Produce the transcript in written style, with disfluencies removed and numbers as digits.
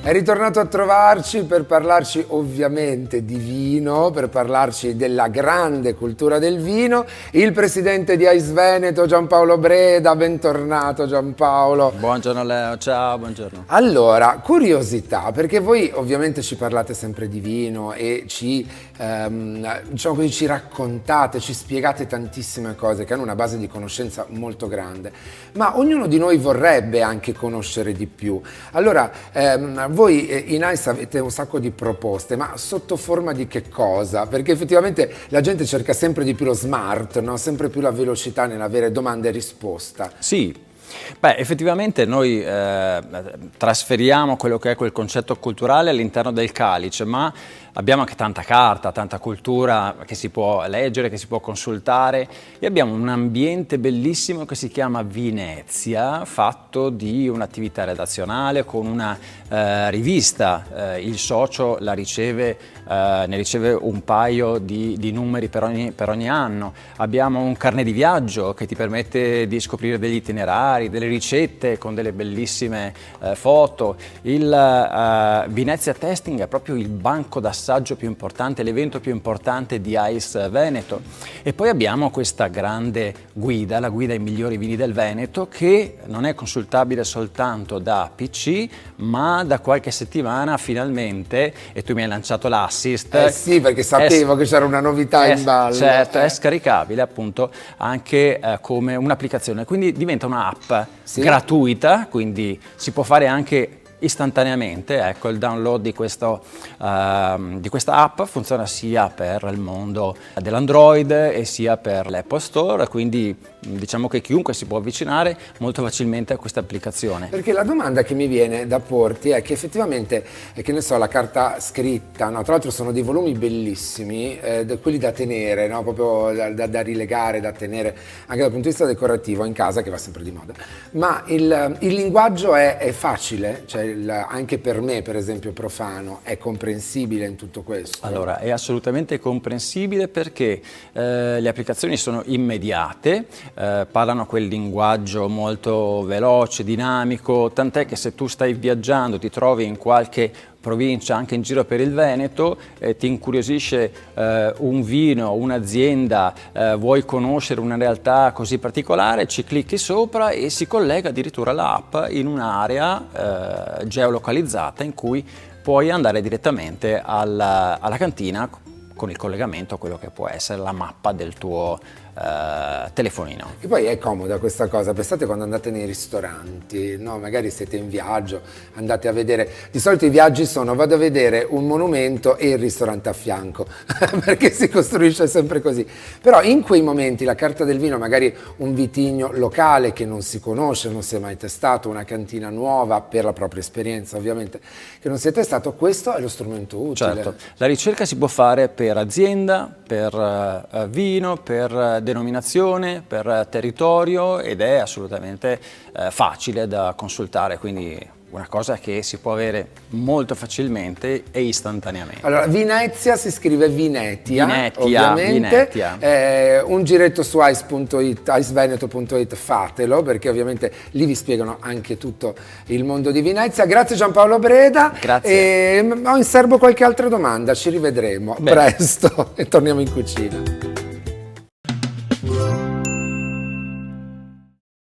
È ritornato a trovarci per parlarci ovviamente di vino, per parlarci della grande cultura del vino, il presidente di Ais Veneto, Giampaolo Breda. Bentornato Giampaolo. Buongiorno Leo, ciao, buongiorno. Allora, curiosità, perché voi ovviamente ci parlate sempre di vino e diciamo così, ci raccontate, ci spiegate tantissime cose che hanno una base di conoscenza molto grande, ma ognuno di noi vorrebbe anche conoscere di più. Allora, voi in Ais avete un sacco di proposte, ma sotto forma di che cosa? Perché effettivamente la gente cerca sempre di più lo smart, no? Sempre più la velocità nell'avere domanda e risposta. Sì, beh, effettivamente noi trasferiamo quello che è quel concetto culturale all'interno del calice, ma abbiamo anche tanta carta, tanta cultura che si può leggere, che si può consultare, e abbiamo un ambiente bellissimo che si chiama Vinezia, fatto di un'attività redazionale con una rivista. Il socio la riceve, ne riceve un paio di numeri per ogni anno. Abbiamo un carnet di viaggio che ti permette di scoprire degli itinerari, delle ricette con delle bellissime foto. Il Vinezia Tasting è proprio il banco d'assaggio più importante, l'evento più importante di Ais Veneto. E poi abbiamo questa grande guida, la guida ai migliori vini del Veneto, che non è consultabile soltanto da PC, ma da qualche settimana finalmente, e tu mi hai lanciato l'assist. Sì, perché sapevo che c'era una novità in ballo. Certo, è scaricabile appunto anche come un'applicazione, quindi diventa un'app gratuita, quindi si può fare anche istantaneamente. Ecco, il download di questa app funziona sia per il mondo dell'Android e sia per l'Apple Store, quindi diciamo che chiunque si può avvicinare molto facilmente a questa applicazione. Perché la domanda che mi viene da porti è che effettivamente, che ne so, la carta scritta, no? Tra l'altro sono dei volumi bellissimi, quelli da tenere, no? Proprio da rilegare, da tenere anche dal punto di vista decorativo in casa, che va sempre di moda. Ma il linguaggio è facile? Cioè, anche per me, per esempio, profano, è comprensibile in tutto questo? Allora, è assolutamente comprensibile perché le applicazioni sono immediate, parlano quel linguaggio molto veloce, dinamico, tant'è che se tu stai viaggiando, ti trovi in qualche provincia, anche in giro per il Veneto, ti incuriosisce un vino, un'azienda, vuoi conoscere una realtà così particolare, ci clicchi sopra e si collega addirittura l'app in un'area geolocalizzata in cui puoi andare direttamente alla cantina con il collegamento a quello che può essere la mappa del tuo telefonino. E poi è comoda questa cosa, pensate quando andate nei ristoranti, no? Magari siete in viaggio, andate a vedere, di solito i viaggi sono vado a vedere un monumento e il ristorante a fianco, perché si costruisce sempre così. Però in quei momenti la carta del vino, magari un vitigno locale che non si conosce, non si è mai testato, una cantina nuova per la propria esperienza ovviamente, che non si è testato, questo è lo strumento utile. Certo, la ricerca si può fare per azienda, per vino, per denominazione, per territorio, ed è assolutamente facile da consultare, quindi una cosa che si può avere molto facilmente e istantaneamente. Allora, Vinezia si scrive Vinetia, ovviamente. Vinetia. Un giretto su ice.it, iceveneto.it, fatelo, perché ovviamente lì vi spiegano anche tutto il mondo di Venezia. Grazie Giampaolo Breda. Grazie. Ho in serbo qualche altra domanda, ci rivedremo presto e torniamo in cucina.